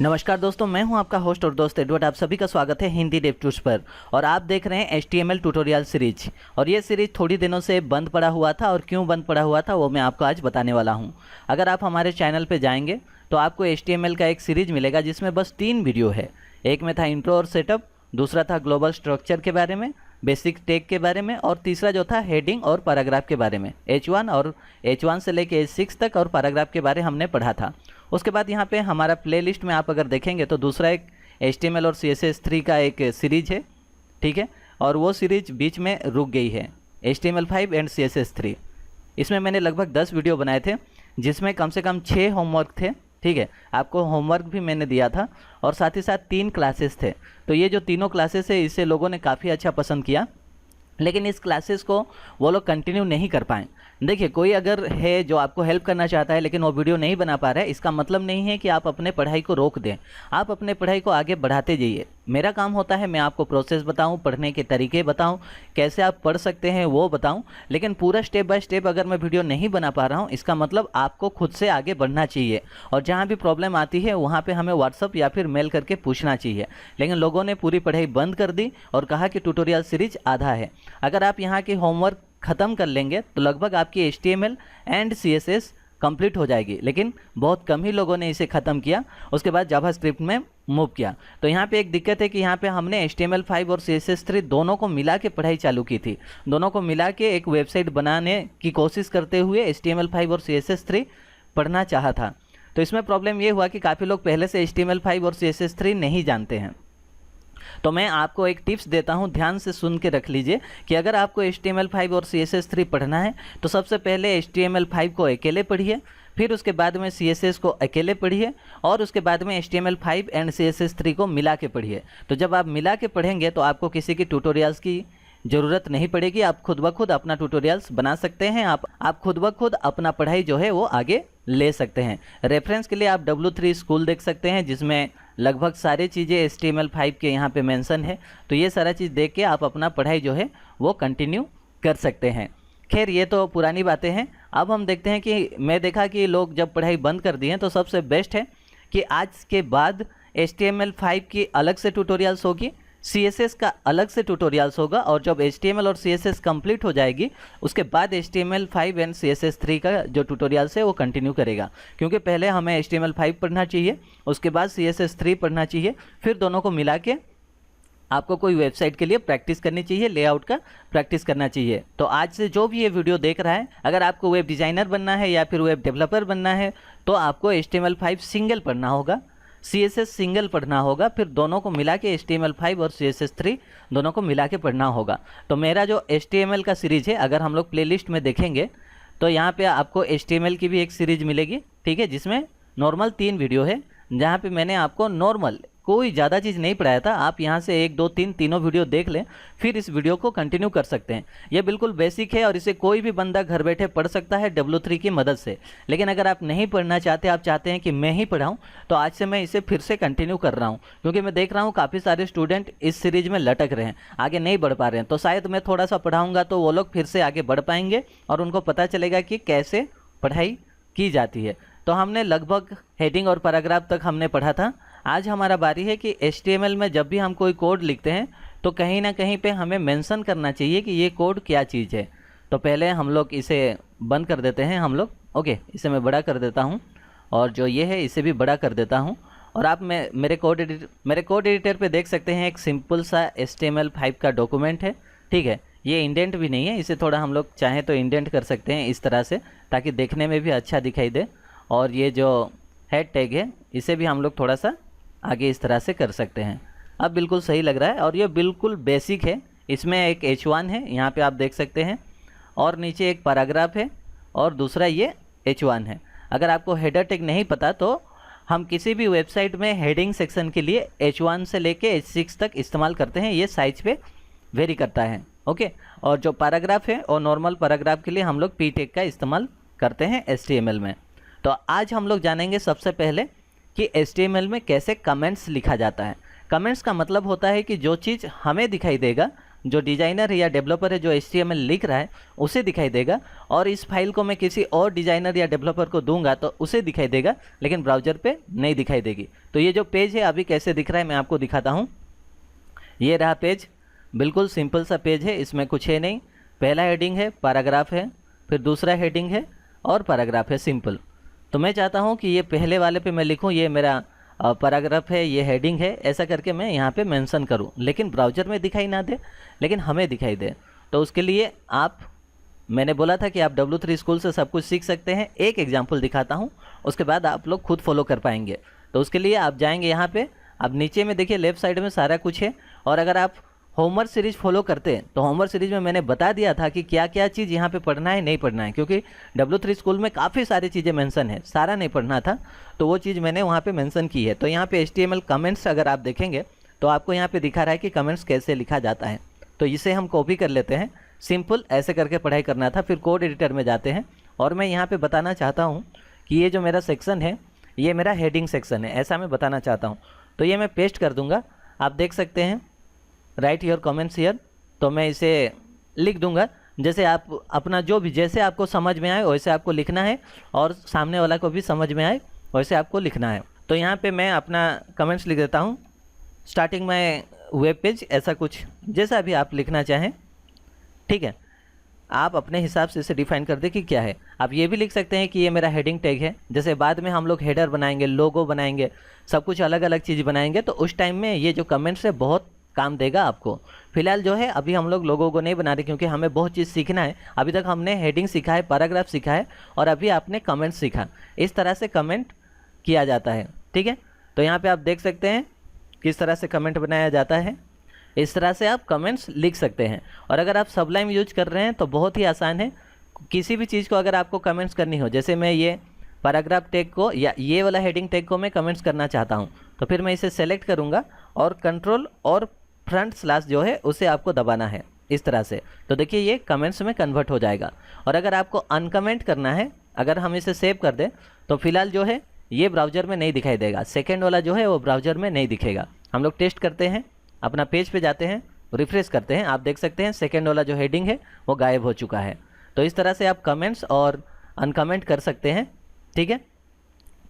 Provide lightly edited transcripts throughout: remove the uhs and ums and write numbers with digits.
नमस्कार दोस्तों, मैं हूं आपका होस्ट और दोस्त एडवर्ड। आप सभी का स्वागत है हिंदी डेव टूल्स पर। और आप देख रहे हैं HTML ट्यूटोरियल सीरीज। और ये सीरीज थोड़ी दिनों से बंद पड़ा हुआ था, और क्यों बंद पड़ा हुआ था वो मैं आपको आज बताने वाला हूं। अगर आप हमारे चैनल पर जाएंगे तो आपको HTML का एक सीरीज मिलेगा जिसमें बस 3 वीडियो है। एक में था इंट्रो और सेटअप, दूसरा था ग्लोबल स्ट्रक्चर के बारे में, बेसिक टैग के बारे में, और तीसरा जो था हेडिंग और पैराग्राफ के बारे में। H1 और H1 से लेके H6 तक और पैराग्राफ के बारे हमने पढ़ा था। उसके बाद यहाँ पे हमारा प्लेलिस्ट में आप अगर देखेंगे तो दूसरा एक HTML और CSS3 का एक सीरीज है, ठीक है। और वो सीरीज बीच में रुक गई है, HTML5 एंड CSS3। इसमें मैंने लगभग 10 वीडियो बनाए थे जिसमें कम से कम 6 होमवर्क थे, ठीक है। आपको होमवर्क भी मैंने दिया था और साथ ही साथ 3 क्लासेस थे। तो ये जो तीनों क्लासेस है इसे लोगों ने काफ़ी अच्छा पसंद किया, लेकिन इस क्लासेस को वो लोग कंटिन्यू नहीं कर पाए। देखिए, कोई अगर है जो आपको हेल्प करना चाहता है लेकिन वो वीडियो नहीं बना पा रहा है, इसका मतलब नहीं है कि आप अपने पढ़ाई को रोक दें। आप अपने पढ़ाई को आगे बढ़ाते जाइए। मेरा काम होता है मैं आपको प्रोसेस बताऊं, पढ़ने के तरीके बताऊं, कैसे आप पढ़ सकते हैं वो बताऊं। लेकिन पूरा स्टेप बाय स्टेप अगर मैं वीडियो नहीं बना पा रहा हूं, इसका मतलब आपको खुद से आगे बढ़ना चाहिए। और जहां भी प्रॉब्लम आती है वहां पे हमें व्हाट्सअप या फिर मेल करके पूछना चाहिए। लेकिन लोगों ने पूरी पढ़ाई बंद कर दी और कहा कि ट्यूटोरियल सीरीज आधा है। अगर आप यहाँ के होमवर्क ख़त्म कर लेंगे तो लगभग आपकी HTML एंड CSS कंप्लीट हो जाएगी, लेकिन बहुत कम ही लोगों ने इसे ख़त्म किया। उसके बाद जावास्क्रिप्ट में मूव किया। तो यहाँ पे एक दिक्कत है कि यहाँ पे हमने HTML5 और CSS3 दोनों को मिला के पढ़ाई चालू की थी। दोनों को मिला के एक वेबसाइट बनाने की कोशिश करते हुए HTML5 और CSS3 पढ़ना चाहा था। तो इसमें प्रॉब्लम ये हुआ कि काफ़ी लोग पहले से HTML5 और CSS3 नहीं जानते हैं। तो मैं आपको एक टिप्स देता हूं, ध्यान से सुन के रख लीजिए कि अगर आपको HTML5 और CSS3 पढ़ना है तो सबसे पहले HTML5 को अकेले पढ़िए, फिर उसके बाद में CSS को अकेले पढ़िए, और उसके बाद में HTML5 एंड CSS3 को मिला के पढ़िए। तो जब आप मिला के पढ़ेंगे तो आपको किसी की ट्यूटोरियल्स की ज़रूरत नहीं पड़ेगी। आप खुद ब खुद अपना ट्यूटोरियल्स बना सकते हैं। आप खुद ब खुद अपना पढ़ाई जो है वो आगे ले सकते हैं। रेफरेंस के लिए आप W3 स्कूल देख सकते हैं जिसमें लगभग सारी चीज़ें HTML5 के यहाँ पे मेंशन है। तो ये सारा चीज़ देख के आप अपना पढ़ाई जो है वो कंटिन्यू कर सकते हैं। खैर, ये तो पुरानी बातें हैं। अब हम देखते हैं कि मैं देखा कि लोग जब पढ़ाई बंद कर दिए हैं तो सबसे बेस्ट है कि आज के बाद HTML5 की अलग से ट्यूटोरियल्स होगी, CSS का अलग से ट्यूटोरियल्स होगा, और जब HTML और CSS कंप्लीट हो जाएगी उसके बाद HTML5 एंड CSS3 का जो ट्यूटोरियल्स है वो कंटिन्यू करेगा। क्योंकि पहले हमें HTML5 पढ़ना चाहिए, उसके बाद CSS3 पढ़ना चाहिए, फिर दोनों को मिला के आपको कोई वेबसाइट के लिए प्रैक्टिस करनी चाहिए, लेआउट का प्रैक्टिस करना चाहिए। तो आज से जो भी ये वीडियो देख रहा है, अगर आपको वेब डिज़ाइनर बनना है या फिर वेब डेवलपर बनना है तो आपको HTML5 सिंगल पढ़ना होगा, CSS सिंगल पढ़ना होगा, फिर दोनों को मिला के HTML5 और CSS3 दोनों को मिला के पढ़ना होगा। तो मेरा जो HTML का सीरीज है, अगर हम लोग प्लेलिस्ट में देखेंगे तो यहाँ पे आपको HTML की भी एक सीरीज मिलेगी, ठीक है, जिसमें नॉर्मल 3 वीडियो है, जहाँ पे मैंने आपको नॉर्मल कोई ज़्यादा चीज़ नहीं पढ़ाया था। आप यहाँ से 1 2 3 तीनों वीडियो देख लें, फिर इस वीडियो को कंटिन्यू कर सकते हैं। ये बिल्कुल बेसिक है और इसे कोई भी बंदा घर बैठे पढ़ सकता है W3 की मदद से। लेकिन अगर आप नहीं पढ़ना चाहते, आप चाहते हैं कि मैं ही पढ़ाऊँ, तो आज से मैं इसे फिर से कंटिन्यू कर रहा हूँ, क्योंकि मैं देख रहा हूँ काफ़ी सारे स्टूडेंट इस सीरीज में लटक रहे हैं, आगे नहीं बढ़ पा रहे हैं। तो शायद मैं थोड़ा सा पढ़ाऊँगा तो वो लोग फिर से आगे बढ़ पाएंगे और उनको पता चलेगा कि कैसे पढ़ाई की जाती है। तो हमने लगभग हेडिंग और पैराग्राफ तक हमने पढ़ा था। आज हमारा बारी है कि HTML में जब भी हम कोई कोड लिखते हैं तो कहीं ना कहीं पे हमें मेंशन करना चाहिए कि ये कोड क्या चीज़ है। तो पहले हम लोग इसे बंद कर देते हैं हम लोग, ओके। इसे मैं बड़ा कर देता हूँ और जो ये है इसे भी बड़ा कर देता हूँ। और आप मेरे कोड एडिटर पे देख सकते हैं एक सिंपल सा HTML5 का डॉक्यूमेंट है, ठीक है। ये इंडेंट भी नहीं है, इसे थोड़ा हम लोग चाहें तो इंडेंट कर सकते हैं इस तरह से, ताकि देखने में भी अच्छा दिखाई दे। और ये जो हेड टैग है इसे भी हम लोग थोड़ा सा आगे इस तरह से कर सकते हैं। अब बिल्कुल सही लग रहा है और ये बिल्कुल बेसिक है। इसमें एक H1 है, यहाँ पे आप देख सकते हैं, और नीचे एक पैराग्राफ है, और दूसरा ये H1 है। अगर आपको हेडर टैग नहीं पता तो हम किसी भी वेबसाइट में हेडिंग सेक्शन के लिए H1 से लेके H6 तक इस्तेमाल करते हैं, ये साइज पे वेरी करता है, ओके। और जो पैराग्राफ है और नॉर्मल पैराग्राफ के लिए हम लोग P टैग का इस्तेमाल करते हैं HTML में। तो आज हम लोग जानेंगे सबसे पहले कि HTML में कैसे कमेंट्स लिखा जाता है। कमेंट्स का मतलब होता है कि जो चीज़ हमें दिखाई देगा जो डिज़ाइनर है या डेवलपर है जो HTML लिख रहा है उसे दिखाई देगा, और इस फाइल को मैं किसी और डिज़ाइनर या डेवलपर को दूंगा तो उसे दिखाई देगा, लेकिन ब्राउज़र पे नहीं दिखाई देगी। तो ये जो पेज है अभी कैसे दिख रहा है मैं आपको दिखाता हूँ। ये रहा पेज, बिल्कुल सिंपल सा पेज है, इसमें कुछ है नहीं। पहला हेडिंग है, पैराग्राफ है, फिर दूसरा हेडिंग है और पैराग्राफ है, सिंपल। तो मैं चाहता हूँ कि ये पहले वाले पे मैं लिखूँ ये मेरा पैराग्राफ है, ये हेडिंग है, ऐसा करके मैं यहाँ पे मेंशन करूँ, लेकिन ब्राउज़र में दिखाई ना दे, लेकिन हमें दिखाई दे। तो उसके लिए मैंने बोला था कि आप W3 स्कूल से सब कुछ सीख सकते हैं। एक एग्जाम्पल दिखाता हूँ, उसके बाद आप लोग खुद फॉलो कर पाएंगे। तो उसके लिए आप जाएंगे यहाँ पे, अब नीचे में देखिए लेफ्ट साइड में सारा कुछ है। और अगर आप होमवर्क सीरीज फॉलो करते हैं तो होमवर्क सीरीज में मैंने बता दिया था कि क्या क्या चीज़ यहाँ पे पढ़ना है, नहीं पढ़ना है, क्योंकि W3 स्कूल में काफ़ी सारी चीज़ें मेंशन है, सारा नहीं पढ़ना था, तो वो चीज़ मैंने वहाँ पे मेंशन की है। तो यहाँ पे HTML कमेंट्स अगर आप देखेंगे तो आपको यहाँ पे दिखा रहा है कि कमेंट्स कैसे लिखा जाता है। तो इसे हम कॉपी कर लेते हैं, सिंपल ऐसे करके पढ़ाई करना था। फिर कोड एडिटर में जाते हैं और मैं यहाँ पर बताना चाहता हूँ कि ये जो मेरा सेक्शन है ये मेरा हेडिंग सेक्शन है, ऐसा मैं बताना चाहता हूँ। तो ये मैं पेस्ट कर दूँगा, आप देख सकते हैं राइट योर कमेंट्स हियर। तो मैं इसे लिख दूंगा, जैसे आप अपना जो भी जैसे आपको समझ में आए वैसे आपको लिखना है, और सामने वाला को भी समझ में आए वैसे आपको लिखना है। तो यहाँ पे मैं अपना कमेंट्स लिख देता हूँ, स्टार्टिंग में वेब पेज, ऐसा कुछ जैसा भी आप लिखना चाहें, ठीक है। आप अपने हिसाब से इसे डिफाइन कर दें कि क्या है। आप ये भी लिख सकते हैं कि ये मेरा हेडिंग टैग है, जैसे बाद में हम लोग हेडर बनाएंगे, लोगो बनाएंगे, सब कुछ अलग अलग चीज़ बनाएंगे, तो उस टाइम में ये जो कमेंट्स है बहुत काम देगा आपको। फिलहाल जो है अभी हम लोग लोगों को नहीं बना रहे, क्योंकि हमें बहुत चीज़ सीखना है। अभी तक हमने हेडिंग सीखा है, पैराग्राफ सीखा है, और अभी आपने कमेंट सीखा। इस तरह से कमेंट किया जाता है, ठीक है। तो यहाँ पे आप देख सकते हैं किस तरह से कमेंट बनाया जाता है, इस तरह से आप कमेंट्स लिख सकते हैं। और अगर आप सबलाइन यूज कर रहे हैं तो बहुत ही आसान है। किसी भी चीज़ को अगर आपको कमेंट्स करनी हो, जैसे मैं ये पैराग्राफ टैग को या ये वाला हेडिंग टैग को मैं कमेंट्स करना चाहता हूँ, तो फिर मैं इसे सेलेक्ट करूँगा और कंट्रोल और फ्रंट स्लैश जो है उसे आपको दबाना है इस तरह से। तो देखिए ये कमेंट्स में कन्वर्ट हो जाएगा। और अगर आपको अनकमेंट करना है, अगर हम इसे सेव कर दें तो फिलहाल जो है ये ब्राउज़र में नहीं दिखाई देगा, सेकेंड वाला जो है वो ब्राउज़र में नहीं दिखेगा। हम लोग टेस्ट करते हैं, अपना पेज पे जाते हैं, रिफ्रेश करते हैं, आप देख सकते हैं सेकेंड वाला जो हेडिंग है वो गायब हो चुका है। तो इस तरह से आप कमेंट्स और अनकमेंट कर सकते हैं, ठीक है।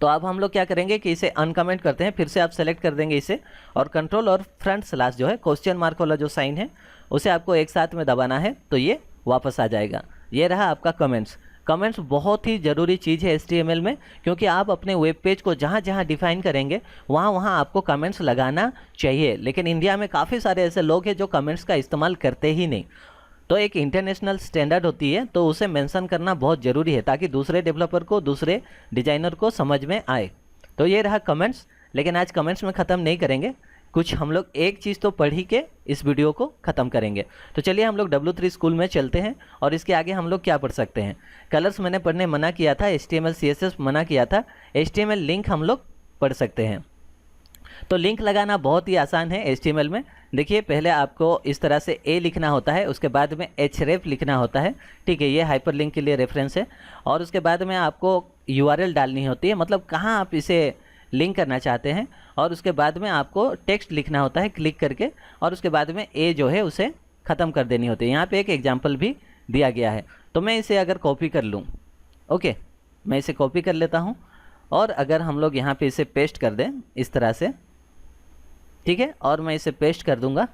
तो अब हम लोग क्या करेंगे कि इसे अनकमेंट करते हैं, फिर से आप सेलेक्ट कर देंगे इसे, और कंट्रोल और फ्रंट स्लैश जो है क्वेश्चन मार्क वाला जो साइन है उसे आपको एक साथ में दबाना है, तो ये वापस आ जाएगा। ये रहा आपका कमेंट्स। कमेंट्स बहुत ही ज़रूरी चीज़ है HTML में, क्योंकि आप अपने वेब पेज को जहाँ जहाँ डिफाइन करेंगे वहाँ वहाँ आपको कमेंट्स लगाना चाहिए। लेकिन इंडिया में काफ़ी सारे ऐसे लोग हैं जो कमेंट्स का इस्तेमाल करते ही नहीं। तो एक इंटरनेशनल स्टैंडर्ड होती है, तो उसे मेंशन करना बहुत ज़रूरी है, ताकि दूसरे डेवलपर को, दूसरे डिज़ाइनर को समझ में आए। तो ये रहा कमेंट्स। लेकिन आज कमेंट्स में ख़त्म नहीं करेंगे, कुछ हम लोग एक चीज़ तो पढ़ ही के इस वीडियो को ख़त्म करेंगे। तो चलिए हम लोग W3 स्कूल में चलते हैं, और इसके आगे हम लोग क्या पढ़ सकते हैं। कलर्स मैंने पढ़ने मना किया था, HTML CSS मना किया था, HTML लिंक हम लोग पढ़ सकते हैं। तो लिंक लगाना बहुत ही आसान है HTML में। देखिए पहले आपको इस तरह से A लिखना होता है, उसके बाद में href लिखना होता है, ठीक है, ये हाइपर लिंक के लिए रेफरेंस है। और उसके बाद में आपको URL डालनी होती है, मतलब कहाँ आप इसे लिंक करना चाहते हैं, और उसके बाद में आपको टेक्स्ट लिखना होता है क्लिक करके, और उसके बाद में A जो है उसे ख़त्म कर देनी होती है। यहाँ पे एक एग्जांपल भी दिया गया है। तो मैं इसे अगर कॉपी कर लूँ, ओके, मैं इसे कॉपी कर लेता हूँ, और अगर हम लोग यहाँ पे इसे पेस्ट कर दें इस तरह से, ठीक है, और मैं इसे पेस्ट कर दूंगा,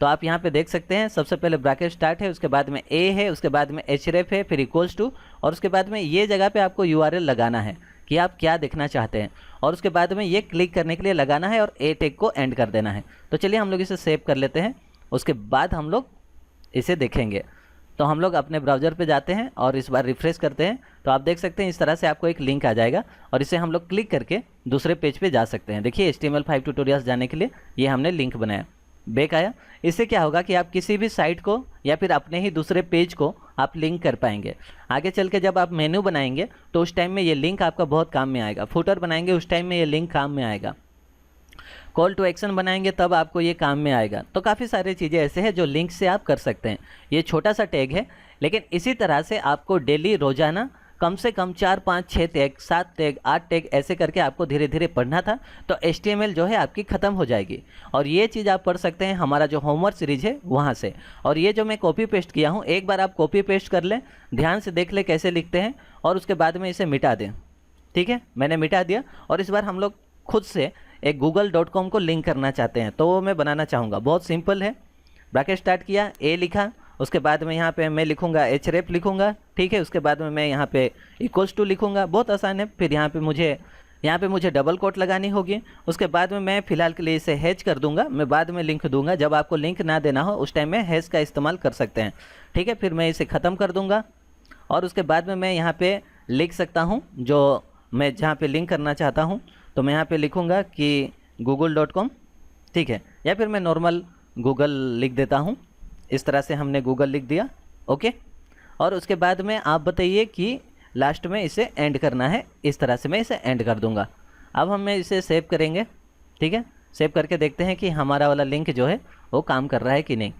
तो आप यहाँ पे देख सकते हैं सबसे पहले ब्रैकेट स्टार्ट है, उसके बाद में A है, उसके बाद में href है, फिर इक्वल्स टू, और उसके बाद में ये जगह पे आपको URL लगाना है कि आप क्या देखना चाहते हैं, और उसके बाद में ये क्लिक करने के लिए लगाना है और A टैग को एंड कर देना है। तो चलिए हम लोग इसे सेव कर लेते हैं, उसके बाद हम लोग इसे देखेंगे। तो हम लोग अपने ब्राउज़र पे जाते हैं और इस बार रिफ्रेश करते हैं, तो आप देख सकते हैं इस तरह से आपको एक लिंक आ जाएगा, और इसे हम लोग क्लिक करके दूसरे पेज पे जा सकते हैं। देखिए HTML5 ट्यूटोरियल्स जाने के लिए ये हमने लिंक बनाया, बैक आया। इससे क्या होगा कि आप किसी भी साइट को या फिर अपने ही दूसरे पेज को आप लिंक कर पाएंगे। आगे चल के जब आप मेन्यू बनाएंगे तो उस टाइम में ये लिंक आपका बहुत काम में आएगा। फुटर बनाएंगे उस टाइम में ये लिंक काम में आएगा। कॉल टू एक्शन बनाएंगे तब आपको ये काम में आएगा। तो काफ़ी सारी चीज़ें ऐसे हैं जो लिंक से आप कर सकते हैं। ये छोटा सा टैग है, लेकिन इसी तरह से आपको डेली रोज़ाना कम से कम 4, 5, 6 टैग, 7 टैग, 8 टैग ऐसे करके आपको धीरे धीरे पढ़ना था। तो HTML जो है आपकी ख़त्म हो जाएगी। और ये चीज़ आप पढ़ सकते हैं हमारा जो होमवर्क सीरीज है वहाँ से। और ये जो मैं कॉपी पेस्ट किया हूँ, एक बार आप कॉपी पेस्ट कर लें, ध्यान से देख लें कैसे लिखते हैं, और उसके बाद में इसे मिटा दें। ठीक है, मैंने मिटा दिया। और इस बार हम लोग खुद से एक google.com को लिंक करना चाहते हैं, तो वो मैं बनाना चाहूँगा। बहुत सिंपल है। ब्रैकेट स्टार्ट किया, ए लिखा, उसके बाद में यहाँ पे मैं लिखूँगा href लिखूँगा। ठीक है, उसके बाद में मैं यहाँ पे इक्वल्स टू लिखूँगा। बहुत आसान है। फिर यहाँ पे मुझे डबल कोट लगानी होगी। उसके बाद में मैं फ़िलहाल के लिए इसे हैश कर दूंगा, मैं बाद में लिंक दूंगा। जब आपको लिंक ना देना हो उस टाइम में हैश का इस्तेमाल कर सकते हैं। ठीक है, फिर मैं इसे ख़त्म कर दूंगा। और उसके बाद में मैं यहाँ पे लिख सकता हूँ जो मैं जहाँ पे लिंक करना चाहता हूँ, तो मैं यहाँ पे लिखूँगा कि google.com। ठीक है, या फिर मैं नॉर्मल गूगल लिख देता हूँ। इस तरह से हमने गूगल लिख दिया। ओके, और उसके बाद में आप बताइए कि लास्ट में इसे एंड करना है। इस तरह से मैं इसे एंड कर दूंगा। अब हम इसे सेव करेंगे। ठीक है, सेव करके देखते हैं कि हमारा वाला लिंक जो है वो काम कर रहा है कि नहीं।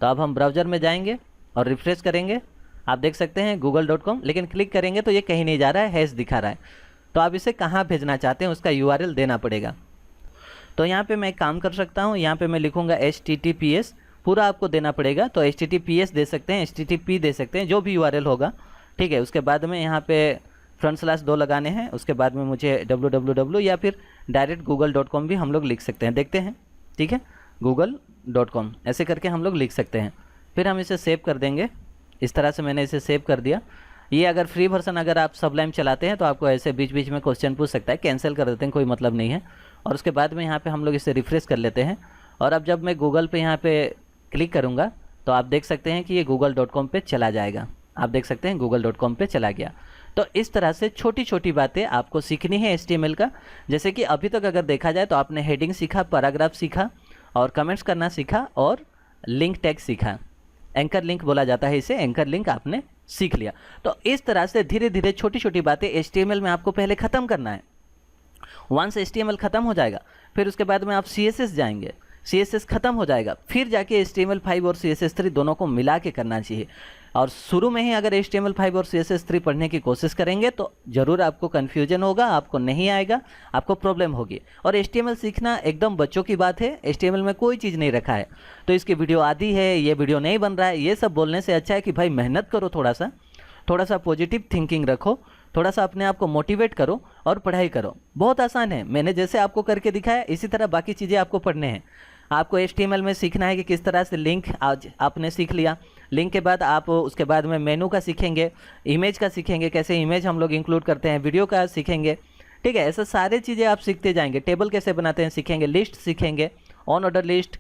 तो अब हम ब्राउज़र में जाएंगे और रिफ्रेश करेंगे। आप देख सकते हैं google.com, लेकिन क्लिक करेंगे तो ये कहीं नहीं जा रहा है, हैश दिखा रहा है। तो आप इसे कहाँ भेजना चाहते हैं उसका URL देना पड़ेगा। तो यहाँ पे मैं एक काम कर सकता हूँ, यहाँ पे मैं लिखूँगा HTTPS, पूरा आपको देना पड़ेगा। तो HTTPS दे सकते हैं, HTTP दे सकते हैं, जो भी URL होगा। ठीक है, उसके बाद में यहाँ पे /2 लगाने हैं। उसके बाद में मुझे www या फिर डायरेक्ट google.com भी हम लोग लिख सकते हैं। देखते हैं। ठीक है, google.com ऐसे करके हम लोग लिख सकते हैं। फिर हम इसे सेव कर देंगे। इस तरह से मैंने इसे सेव कर दिया। ये अगर फ्री वर्जन अगर आप सबलाइम चलाते हैं तो आपको ऐसे बीच बीच में क्वेश्चन पूछ सकता है, कैंसिल कर देते हैं, कोई मतलब नहीं है। और उसके बाद में यहाँ पे हम लोग इसे रिफ्रेश कर लेते हैं। और अब जब मैं गूगल पे यहाँ पे क्लिक करूँगा तो आप देख सकते हैं कि ये google.com पे चला जाएगा। आप देख सकते हैं google.com पे चला गया। तो इस तरह से छोटी छोटी बातें आपको सीखनी है HTML का। जैसे कि अभी तक अगर देखा जाए तो आपने हेडिंग सीखा, पैराग्राफ सीखा, और कमेंट्स करना सीखा, और लिंक टैग सीखा। एंकर लिंक बोला जाता है इसे, एंकर लिंक आपने सीख लिया। तो इस तरह से धीरे धीरे छोटी छोटी बातें HTML में आपको पहले ख़त्म करना है। वंस HTML ख़त्म हो जाएगा, फिर उसके बाद में आप CSS जाएंगे, CSS ख़त्म हो जाएगा, फिर जाके HTML5 और CSS3 दोनों को मिला के करना चाहिए। और शुरू में ही अगर HTML5 और CSS3 पढ़ने की कोशिश करेंगे तो ज़रूर आपको कन्फ्यूजन होगा, आपको नहीं आएगा, आपको प्रॉब्लम होगी। और HTML सीखना एकदम बच्चों की बात है। HTML में कोई चीज़ नहीं रखा है तो इसकी वीडियो आधी है, ये वीडियो नहीं बन रहा है, ये सब बोलने से अच्छा है कि भाई मेहनत करो, थोड़ा सा पॉजिटिव थिंकिंग रखो, थोड़ा सा अपने आप को मोटिवेट करो और पढ़ाई करो। बहुत आसान है, मैंने जैसे आपको करके दिखाया इसी तरह बाकी चीज़ें आपको पढ़ने हैं। आपको HTML में सीखना है कि किस तरह से लिंक आज आपने सीख लिया। लिंक के बाद आप उसके बाद में मेनू का सीखेंगे, इमेज का सीखेंगे, कैसे इमेज हम लोग इंक्लूड करते हैं, वीडियो का सीखेंगे। ठीक है, ऐसा सारे चीज़ें आप सीखते जाएंगे। टेबल कैसे बनाते हैं सीखेंगे, लिस्ट सीखेंगे, ऑन ऑर्डर लिस्ट,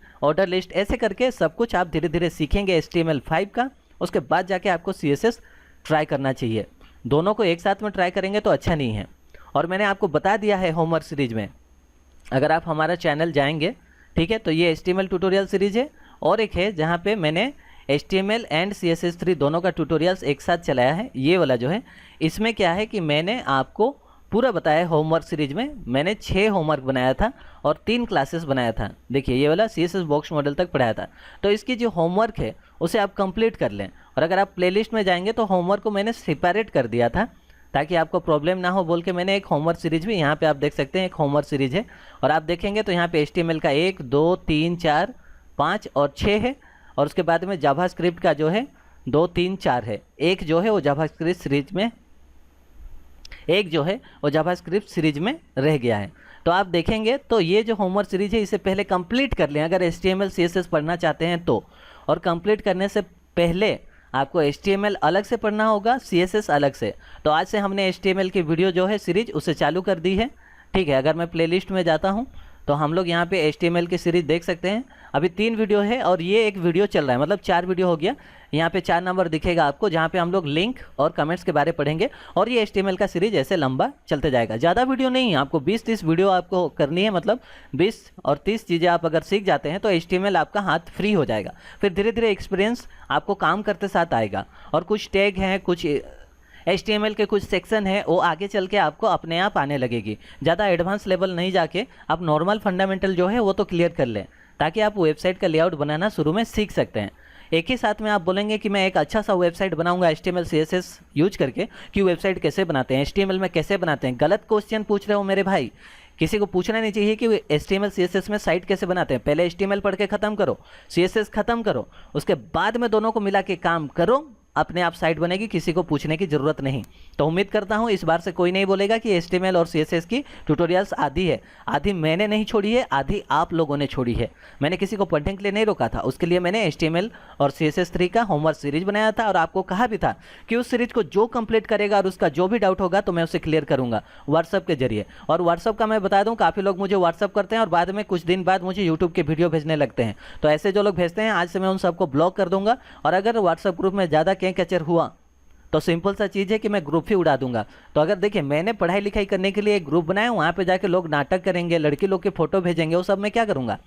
ऐसे करके सब कुछ आप धीरे धीरे सीखेंगे HTML5 का। उसके बाद जाके आपको CSS ट्राई करना चाहिए। दोनों को एक साथ में ट्राई करेंगे तो अच्छा नहीं है। और मैंने आपको बता दिया है होमवर्क सीरीज में, अगर आप हमारा चैनल जाएंगे, ठीक है, तो ये HTML ट्यूटोरियल सीरीज है, और एक है जहाँ पे मैंने HTML एंड CSS3 दोनों का ट्यूटोरियल्स एक साथ चलाया है। ये वाला जो है, इसमें क्या है कि मैंने आपको पूरा बताया है। होमवर्क सीरीज में मैंने 6 होमवर्क बनाया था और 3 क्लासेस बनाया था। देखिए ये वाला CSS बॉक्स मॉडल तक पढ़ाया था। तो इसकी जो होमवर्क है उसे आप कंप्लीट कर लें। और अगर आप प्लेलिस्ट में जाएंगे तो होमवर्क को मैंने सेपरेट कर दिया था ताकि आपको प्रॉब्लम ना हो बोल के मैंने एक होमवर्क सीरीज भी यहाँ पे आप देख सकते हैं, एक होमवर्क सीरीज है। और आप देखेंगे तो यहाँ पे HTML का 1, 2, 3, 4, 5 और 6 है। और उसके बाद में जावास्क्रिप्ट का जो है 2, 3, 4 है। एक जो है वो जावास्क्रिप्ट सीरीज में रह गया है। तो आप देखेंगे तो ये जो होमवर्क सीरीज है इसे पहले कंप्लीट कर लें अगर HTML CSS पढ़ना चाहते हैं तो। और कंप्लीट करने से पहले आपको HTML अलग से पढ़ना होगा, CSS अलग से। तो आज से हमने HTML की वीडियो जो है सीरीज उसे चालू कर दी है। ठीक है, अगर मैं प्लेलिस्ट में जाता हूँ तो हम लोग यहाँ पे HTML की सीरीज देख सकते हैं। अभी 3 वीडियो है और ये एक वीडियो चल रहा है, मतलब 4 वीडियो हो गया। यहाँ पे 4 नंबर दिखेगा आपको, जहाँ पे हम लोग लिंक और कमेंट्स के बारे पढ़ेंगे। और ये HTML का सीरीज ऐसे लंबा चलते जाएगा। ज़्यादा वीडियो नहीं है, आपको 20-30 वीडियो आपको करनी है। मतलब 20 और 30 चीज़ें आप अगर सीख जाते हैं तो HTML आपका हाथ फ्री हो जाएगा। फिर धीरे धीरे एक्सपीरियंस आपको काम करते साथ आएगा। और कुछ टैग हैं, कुछ HTML के कुछ सेक्शन है, वो आगे चल के आपको अपने आप आने लगेगी। ज़्यादा एडवांस लेवल नहीं जाके आप नॉर्मल फंडामेंटल जो है वो तो क्लियर कर लें ताकि आप वेबसाइट का लेआउट बनाना शुरू में सीख सकते हैं। एक ही साथ में आप बोलेंगे कि मैं एक अच्छा सा वेबसाइट बनाऊंगा HTML CSS यूज करके, कि वेबसाइट कैसे बनाते हैं, HTML में कैसे बनाते हैं। गलत क्वेश्चन पूछ रहे हो मेरे भाई। किसी को पूछना नहीं चाहिए कि HTML CSS में साइट कैसे बनाते हैं। पहले HTML पढ़ के ख़त्म करो, CSS ख़त्म करो, उसके बाद में दोनों को मिला के काम करो, अपने आप साइट बनेगी, किसी को पूछने की ज़रूरत नहीं। तो उम्मीद करता हूँ इस बार से कोई नहीं बोलेगा कि HTML और CSS की ट्यूटोरियल्स आधी है। आधी मैंने नहीं छोड़ी है, आधी आप लोगों ने छोड़ी है। मैंने किसी को पढ़ने के लिए नहीं रोका था, उसके लिए मैंने HTML और CSS 3 का होमवर्क सीरीज बनाया था और आपको कहा भी था कि उस सीरीज को जो कंप्लीट करेगा और उसका जो भी डाउट होगा तो मैं उसे क्लियर करूँगा व्हाट्सअप के जरिए। और व्हाट्सअप का मैं बता दूँ, काफ़ी लोग मुझे व्हाट्सअप करते हैं और बाद में कुछ दिन बाद मुझे यूट्यूब के वीडियो भेजने लगते हैं। तो ऐसे जो लोग भेजते हैं, आज से मैं उन सबको ब्लॉक कर दूंगा। और अगर व्हाट्सअप ग्रुप में ज़्यादा कचर हुआ तो सिंपल सा चीज़ है कि मैं ग्रुप ही उड़ा दूंगा। तो अगर देखिए, मैंने पढ़ाई लिखाई करने के लिए एक ग्रुप बनाया, वहाँ पे जाके लोग नाटक करेंगे, लड़की लोग के फोटो भेजेंगे, वो सब मैं क्या करूँगा।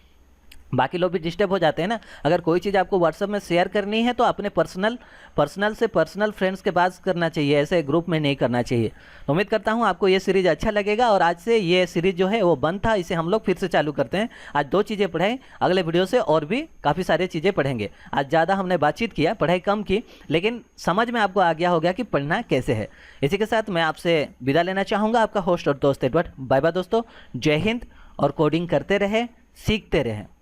बाकी लोग भी डिस्टर्ब हो जाते हैं ना। अगर कोई चीज़ आपको व्हाट्सअप में शेयर करनी है तो अपने पर्सनल फ्रेंड्स के पास करना चाहिए, ऐसे ग्रुप में नहीं करना चाहिए। तो उम्मीद करता हूँ आपको ये सीरीज अच्छा लगेगा। और आज से ये सीरीज जो है वो बंद था, इसे हम लोग फिर से चालू करते हैं। आज 2 चीज़ें पढ़ाई, अगले वीडियो से और भी काफ़ी सारी चीज़ें पढ़ेंगे। आज ज़्यादा हमने बातचीत किया, पढ़ाई कम की, लेकिन समझ में आपको आ गया होगा कि पढ़ना कैसे है। इसी के साथ मैं आपसे विदा लेना चाहूँगा, आपका होस्ट और दोस्त एडवर्ड। बाय बाय दोस्तों, जय हिंद। और कोडिंग करते रहे, सीखते रहे।